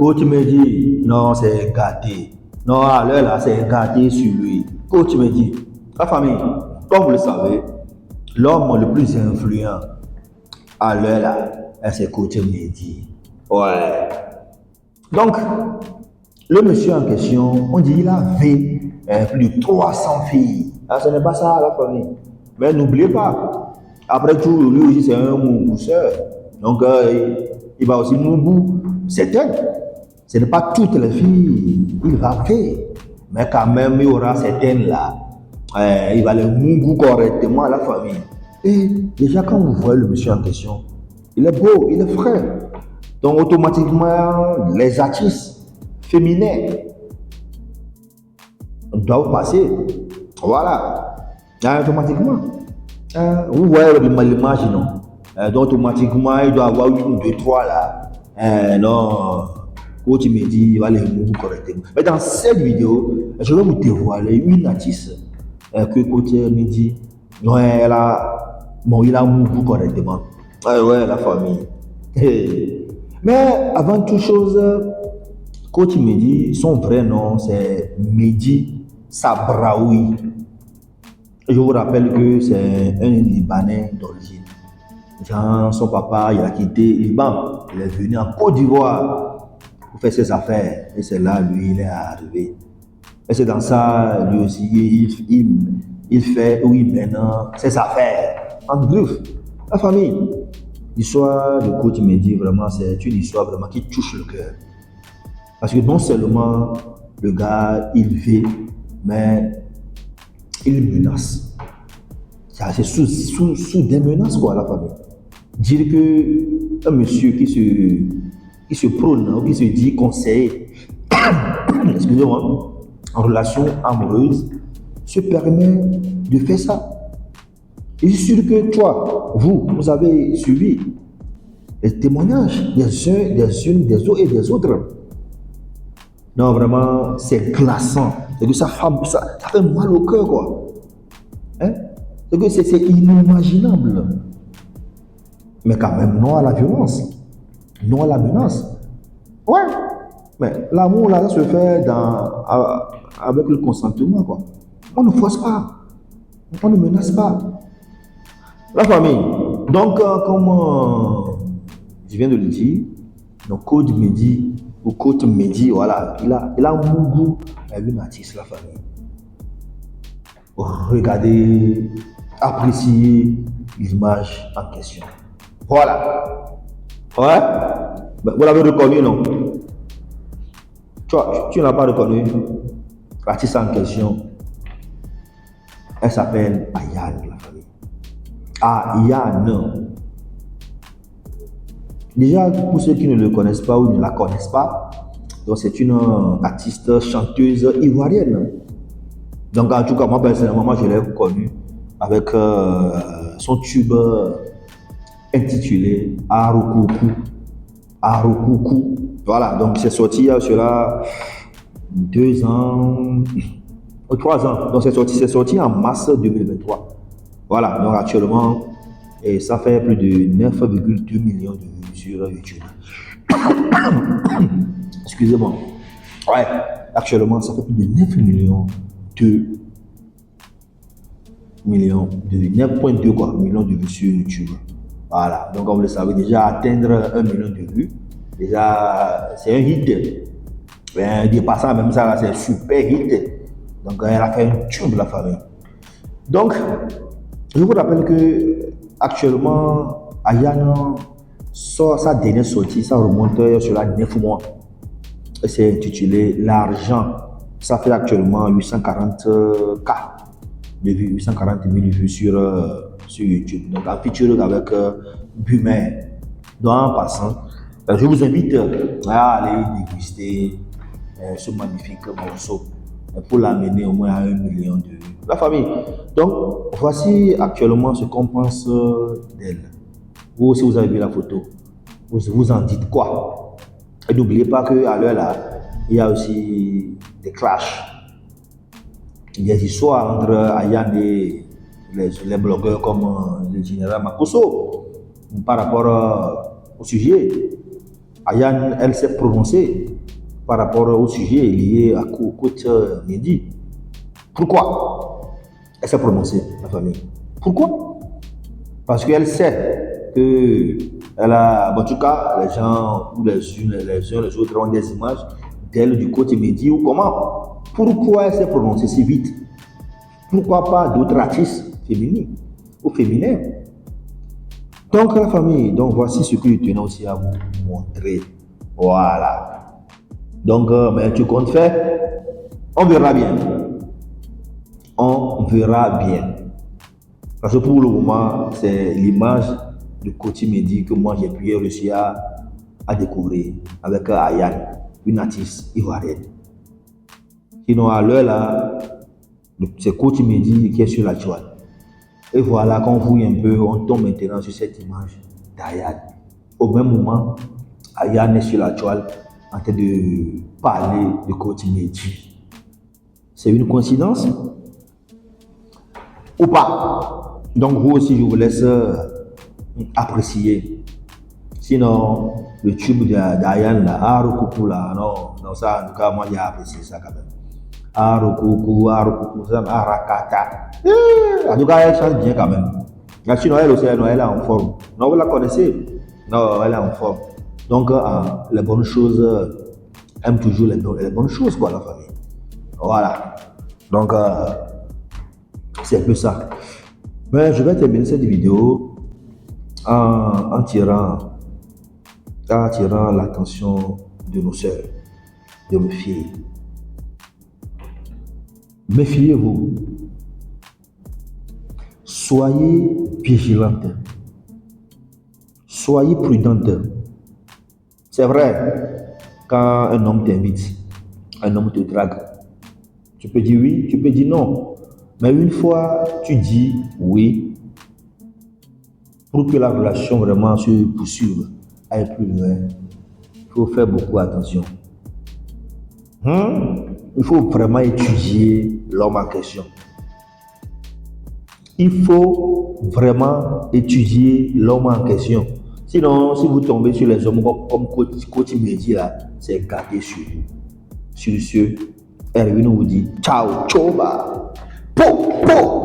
Coach me dit, non, c'est gâté. Non, à l'heure là, c'est gâté sur lui. Coach me dit, la famille, comme vous le savez, l'homme le plus influent à l'heure là, c'est Coach Mehdi. Ouais. Donc, le monsieur en question, on dit il avait plus de 300 filles. Ah, ce n'est pas ça la famille. Mais n'oubliez pas, après tout, lui aussi c'est un mousseur. Donc, il va aussi moubou certaines. Ce n'est pas toutes les filles, il va faire. Mais quand même, il y aura certaines là. Il va les moubou correctement à la famille. Et déjà, quand vous voyez le monsieur en question, il est beau, il est frais. Donc, automatiquement, les artistes féminins doivent passer. Voilà. Automatiquement. Vous voyez l'image, non? Donc, automatiquement, il doit avoir une, deux, trois là. Non. Coach me dit, il va les mouvre correctement. Mais dans cette vidéo, je vais vous dévoiler une artiste que Coach me dit, non, il a mouvre correctement. Ouais, la famille. Mais avant toute chose, Coach me dit, son vrai nom, c'est Mehdi Sabraoui. Je vous rappelle que c'est un Libanais d'origine. Son papa, il a quitté le Liban. Il est venu en Côte d'Ivoire pour faire ses affaires. Et c'est là, lui, il est arrivé. Et c'est dans ça, lui aussi, il fait, oui, maintenant, ses affaires. En bref, la famille. L'histoire de Coach Mehdi, vraiment, c'est une histoire vraiment qui touche le cœur. Parce que non seulement le gars, il vit, mais il menace. C'est sous des menaces, quoi, la famille. Dire que un monsieur qui se prône ou qui se dit conseiller, excusez-moi, en relation amoureuse, se permet de faire ça. Je suis sûr que toi, vous avez suivi les témoignages des uns, des unes, des autres et des autres. Non, vraiment, c'est glaçant. C'est que ça fait mal au cœur, quoi. Hein? C'est que c'est inimaginable. Mais quand même, non à la violence. Non à la menace. Ouais. Mais l'amour, là, ça se fait avec le consentement, quoi. On ne force pas. On ne menace pas. La famille. Donc, comme je viens de le dire, donc Coach Mehdi, ou Coach Mehdi, voilà, il a un bon goût avec une artiste, la famille. Regardez, appréciez l'image en question. Voilà. Ouais. Ben, vous l'avez reconnu, non? Tu n'as pas reconnu l'artiste en question. Elle s'appelle Ayane, la famille. Ayane. Déjà, pour ceux qui ne le connaissent pas ou ne la connaissent pas, donc c'est une artiste chanteuse ivoirienne. Donc, en tout cas, moi, personnellement, je l'ai connue avec son tube intitulé Arukoukou. Arukoukou. Voilà, donc c'est sorti il y a cela 2 ans ou 3 ans. Donc, c'est sorti en mars 2023. Voilà, donc actuellement, et ça fait plus de 9,2 millions de vues sur YouTube. Excusez-moi. Ouais, actuellement, ça fait plus de 9 millions de 9,2 quoi, millions de vues sur YouTube. Voilà, donc comme vous le savez, déjà atteindre 1 million de vues, déjà c'est un hit. Ben, dépassant même ça, c'est un super hit. Donc elle a fait un tube la famille. Donc, je vous rappelle que actuellement, Ayane sort sa dernière sortie, ça remonte sur la 9 mois. C'est intitulé L'argent. Ça fait actuellement 840K de vues, 840 000 vues sur YouTube. Donc en featuring avec Bumer. Donc en passant, je vous invite à aller déguster ce magnifique morceau pour l'amener au moins à 1 million de vues. La famille. Donc voici actuellement ce qu'on pense d'elle. Vous aussi vous avez vu la photo. Vous en dites quoi? Et n'oubliez pas qu'à l'heure là, il y a aussi des clashs. Des histoires entre Ayane et les blogueurs comme le général Makosso par rapport au sujet. Ayane, elle s'est prononcée par rapport au sujet lié à coach Mendy. Pourquoi elle s'est prononcée, la famille? Pourquoi? Parce qu'elle sait que elle a, en tout cas, les gens ou les autres ont des images d'elle du côté Mendy ou comment. Pourquoi elle s'est prononcée si vite? Pourquoi pas d'autres artistes féminines ou féminins? Donc la famille, donc voici ce que je tenais aussi à vous montrer. Voilà. Donc, mais tu comptes faire? On verra bien. On verra bien. Parce que pour le moment, c'est l'image de Koti Mendy que moi j'ai pu réussir à découvrir avec Ayane, une artiste ivoirienne. Sinon, à l'heure là, c'est Koti Mendy qui est sur la toile. Et voilà, quand on fouille un peu, on tombe maintenant sur cette image d'Ayane. Au même moment, Ayane est sur la toile en train de parler de Koti Mendy. C'est une coïncidence ou pas? Donc vous aussi, je vous laisse apprécier. Sinon, le tube d'Ayane là, Arokoukou là, non, ça, en tout cas, moi j'ai apprécié ça quand même. Arokoukou, ça, Arakata. En tout cas, elle chante bien quand même. Mais sinon, elle aussi, elle est en forme. Non, vous la connaissez? Non, elle est en forme. Donc, les bonnes choses, aiment toujours les bonnes choses, quoi, la famille. Voilà. Donc, c'est un peu ça. Mais je vais terminer cette vidéo en tirant l'attention de nos sœurs, de nos filles. Méfiez-vous. Soyez vigilantes. Soyez prudentes. C'est vrai, quand un homme t'invite, un homme te drague, tu peux dire oui, tu peux dire non. Mais une fois tu dis oui, pour que la relation vraiment se poursuive, aille plus loin, il faut faire beaucoup attention. Il faut vraiment étudier l'homme en question. Il faut vraiment étudier l'homme en question. Sinon, si vous tombez sur les hommes comme Koti Mendy là, c'est gâté sur vous. Sur ce, Erwin vous dit ciao, ciao, po, po.